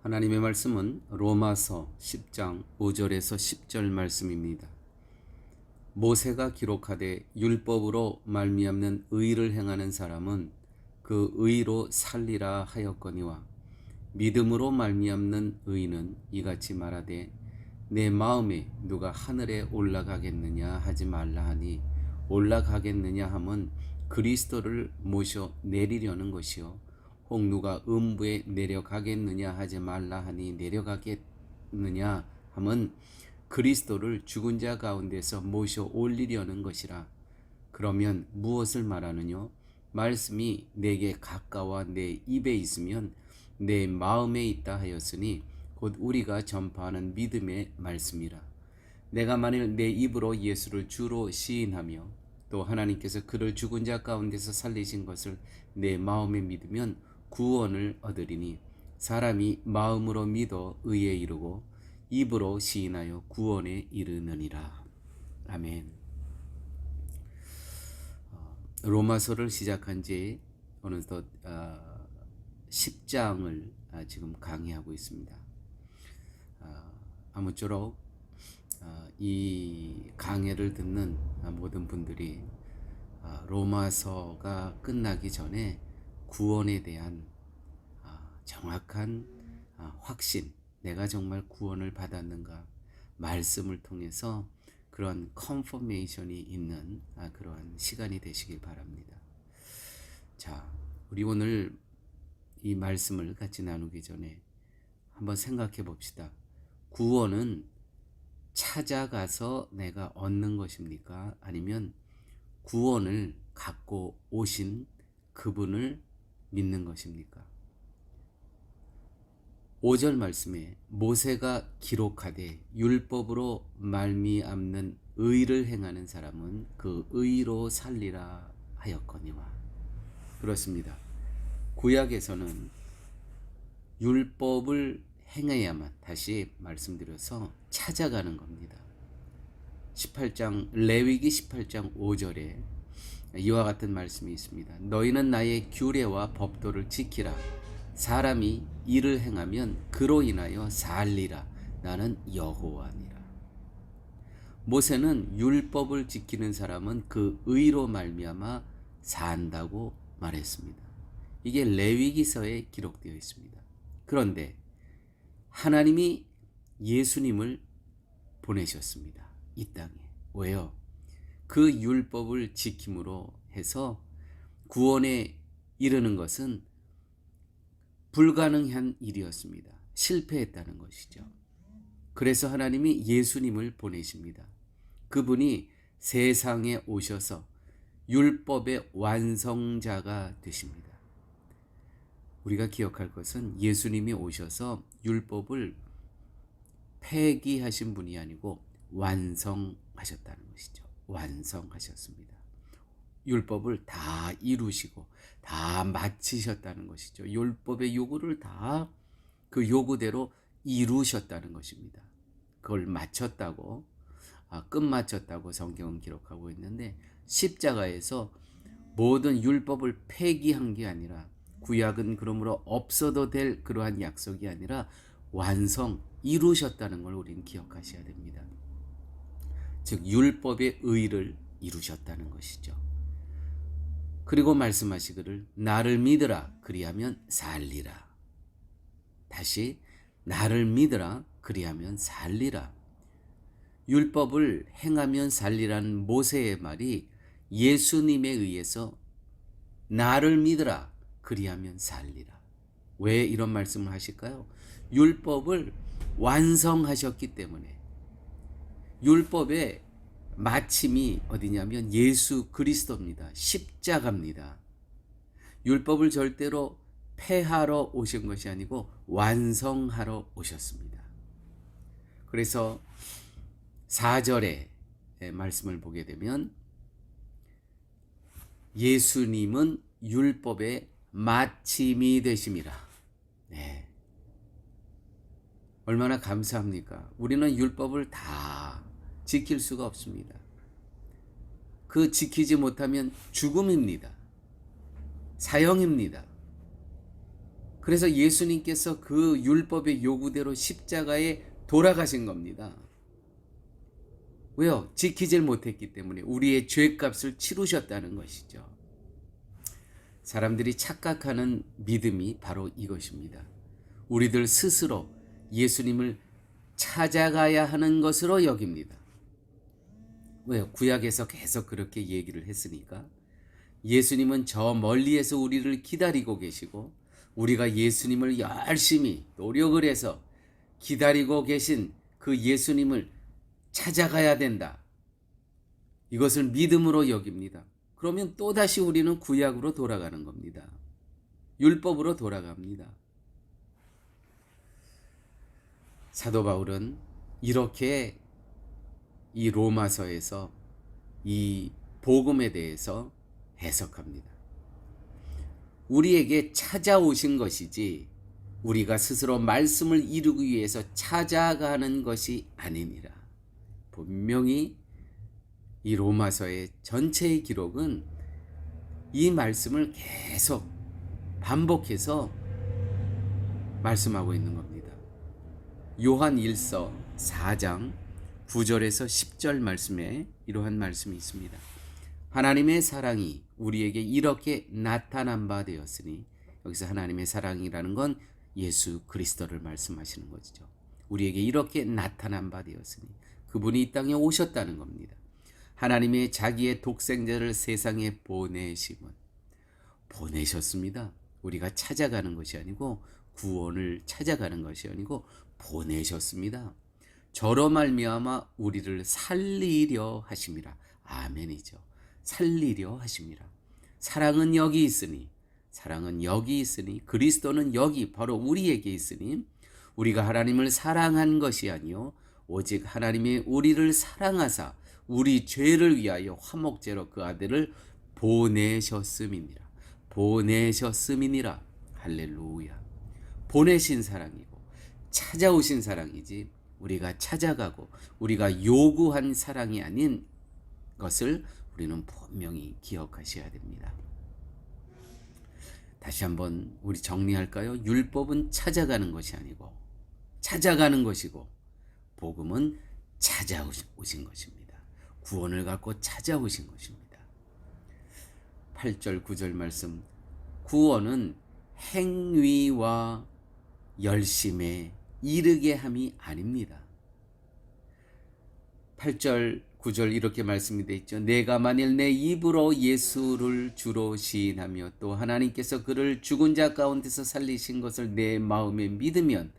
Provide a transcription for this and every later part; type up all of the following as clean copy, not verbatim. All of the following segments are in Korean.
하나님의 말씀은 로마서 10장 5절에서 10절 말씀입니다. 모세가 기록하되 율법으로 말미암는 의를 행하는 사람은 그 의로 살리라 하였거니와 믿음으로 말미암는 의는 이같이 말하되 내 마음에 누가 하늘에 올라가겠느냐 하지 말라 하니 올라가겠느냐 함은 그리스도를 모셔 내리려는 것이요 혹 누가 음부에 내려가겠느냐 하지 말라 하니 내려가겠느냐 함은 그리스도를 죽은 자 가운데서 모셔 올리려는 것이라. 그러면 무엇을 말하느뇨? 말씀이 내게 가까워 내 입에 있으면 내 마음에 있다 하였으니 곧 우리가 전파하는 믿음의 말씀이라. 내가 만일 내 입으로 예수를 주로 시인하며 또 하나님께서 그를 죽은 자 가운데서 살리신 것을 내 마음에 믿으면 구원을 얻으리니 사람이 마음으로 믿어 의에 이르고 입으로 시인하여 구원에 이르느니라. 아멘. 로마서를 시작한 지 어느덧 10장을 지금 강의하고 있습니다. 아무쪼록 이 강해를 듣는 모든 분들이 로마서가 끝나기 전에 구원에 대한 정확한 확신, 내가 정말 구원을 받았는가, 말씀을 통해서 그런 컨퍼메이션이 있는 그러한 시간이 되시길 바랍니다. 자, 우리 오늘 이 말씀을 같이 나누기 전에 한번 생각해 봅시다. 구원은 찾아가서 내가 얻는 것입니까? 아니면 구원을 갖고 오신 그분을 믿는 것입니까? 5절 말씀에 모세가 기록하되 율법으로 말미암는 의를 행하는 사람은 그 의로 살리라 하였거니와. 그렇습니다. 구약에서는 율법을 행해야만, 다시 말씀드려서 찾아가는 겁니다. 18장 레위기 18장 5절에 이와 같은 말씀이 있습니다. 너희는 나의 규례와 법도를 지키라. 사람이 이를 행하면 그로 인하여 살리라. 나는 여호와니라. 모세는 율법을 지키는 사람은 그 의로 말미암아 산다고 말했습니다. 이게 레위기서에 기록되어 있습니다. 그런데 하나님이 예수님을 보내셨습니다. 이 땅에. 왜요? 그 율법을 지킴으로 해서 구원에 이르는 것은 불가능한 일이었습니다. 실패했다는 것이죠. 그래서 하나님이 예수님을 보내십니다. 그분이 세상에 오셔서 율법의 완성자가 되십니다. 우리가 기억할 것은 예수님이 오셔서 율법을 폐기하신 분이 아니고 완성하셨다는 것이죠. 완성하셨습니다. 율법을 다 이루시고 다 마치셨다는 것이죠. 율법의 요구를 다 그 요구대로 이루셨다는 것입니다. 그걸 마쳤다고, 끝마쳤다고 성경은 기록하고 있는데, 십자가에서 모든 율법을 폐기한 게 아니라, 구약은 그러므로 없어도 될 그러한 약속이 아니라 완성, 이루셨다는 걸 우리는 기억하셔야 됩니다. 즉 율법의 의를 이루셨다는 것이죠. 그리고 말씀하시기를 나를 믿으라 그리하면 살리라. 다시 나를 믿으라 그리하면 살리라. 율법을 행하면 살리라는 모세의 말이 예수님에 의해서 나를 믿으라 그리하면 살리라. 왜 이런 말씀을 하실까요? 율법을 완성하셨기 때문에. 율법의 마침이 어디냐면 예수 그리스도입니다. 십자가입니다. 율법을 절대로 폐하러 오신 것이 아니고 완성하러 오셨습니다. 그래서 4절의 말씀을 보게 되면 예수님은 율법의 마침이 되심이라. 네. 얼마나 감사합니까? 우리는 율법을 다 지킬 수가 없습니다. 그 지키지 못하면 죽음입니다. 사형입니다. 그래서 예수님께서 그 율법의 요구대로 십자가에 돌아가신 겁니다. 왜요? 지키질 못했기 때문에 우리의 죄값을 치르셨다는 것이죠. 사람들이 착각하는 믿음이 바로 이것입니다. 우리들 스스로 예수님을 찾아가야 하는 것으로 여깁니다. 왜요? 구약에서 계속 그렇게 얘기를 했으니까. 예수님은 저 멀리에서 우리를 기다리고 계시고 우리가 예수님을 열심히 노력을 해서 기다리고 계신 그 예수님을 찾아가야 된다. 이것을 믿음으로 여깁니다. 그러면 또다시 우리는 구약으로 돌아가는 겁니다. 율법으로 돌아갑니다. 사도 바울은 이렇게 이 로마서에서 이 복음에 대해서 해석합니다. 우리에게 찾아오신 것이지 우리가 스스로 말씀을 이루기 위해서 찾아가는 것이 아니니라. 분명히 이 로마서의 전체의 기록은 이 말씀을 계속 반복해서 말씀하고 있는 겁니다. 요한 1서 4장 9절에서 10절 말씀에 이러한 말씀이 있습니다. 하나님의 사랑이 우리에게 이렇게 나타난 바 되었으니, 여기서 하나님의 사랑이라는 건 예수 그리스도를 말씀하시는 것이죠. 우리에게 이렇게 나타난 바 되었으니 그분이 이 땅에 오셨다는 겁니다. 하나님의 자기의 독생자를 세상에 보내셨습니다. 우리가 찾아가는 것이 아니고 구원을 찾아가는 것이 아니고 보내셨습니다. 저로 말미암아 우리를 살리려 하심이라. 아멘이죠. 살리려 하심이라. 사랑은 여기 있으니 그리스도는 여기 바로 우리에게 있으니 우리가 하나님을 사랑한 것이 아니요 오직 하나님이 우리를 사랑하사 우리 죄를 위하여 화목제로 그 아들을 보내셨음이니라. 할렐루야. 보내신 사랑이고 찾아오신 사랑이지 우리가 찾아가고 우리가 요구한 사랑이 아닌 것을 우리는 분명히 기억하셔야 됩니다. 다시 한번 우리 정리할까요? 율법은 찾아가는 것이 아니고 찾아가는 것이고 복음은 찾아오신 것입니다. 구원을 갖고 찾아오신 것입니다. 8절 9절 말씀, 구원은 행위와 열심에 이르게 함이 아닙니다. 8절 9절 이렇게 말씀이 되어 있죠. 내가 만일 내 입으로 예수를 주로 시인하며 또 하나님께서 그를 죽은 자 가운데서 살리신 것을 내 마음에 믿으면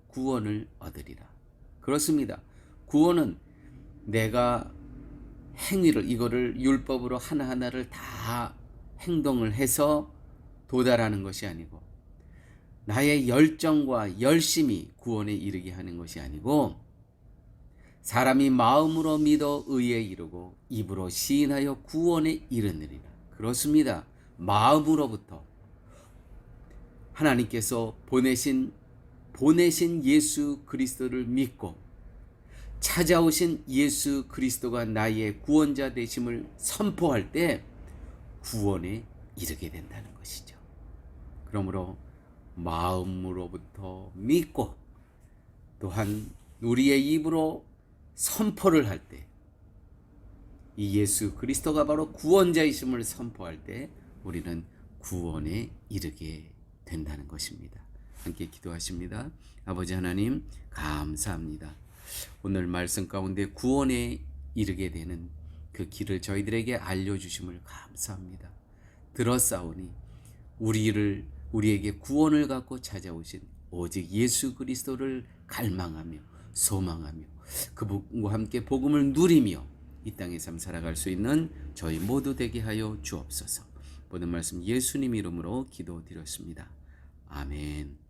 구원을 얻으리라. 그렇습니다. 구원은 내가 행위를 이거를 율법으로 하나하나를 다 행동을 해서 도달하는 것이 아니고 나의 열정과 열심이 구원에 이르게 하는 것이 아니고 사람이 마음으로 믿어 의에 이르고 입으로 시인하여 구원에 이르느니라. 그렇습니다. 마음으로부터 하나님께서 보내신 예수 그리스도를 믿고 찾아오신 예수 그리스도가 나의 구원자 되심을 선포할 때 구원에 이르게 된다는 것이죠. 그러므로 마음으로부터 믿고 또한 우리의 입으로 선포를 할 때 이 예수 그리스도가 바로 구원자이심을 선포할 때 우리는 구원에 이르게 된다는 것입니다. 함께 기도하십니다. 아버지 하나님 감사합니다. 오늘 말씀 가운데 구원에 이르게 되는 그 길을 저희들에게 알려주심을 감사합니다. 들었사오니 우리에게 구원을 갖고 찾아오신 오직 예수 그리스도를 갈망하며 소망하며 그분과 함께 복음을 누리며 이 땅의 삶 살아갈 수 있는 저희 모두 되게 하여 주옵소서. 모든 말씀 예수님 이름으로 기도드렸습니다. 아멘.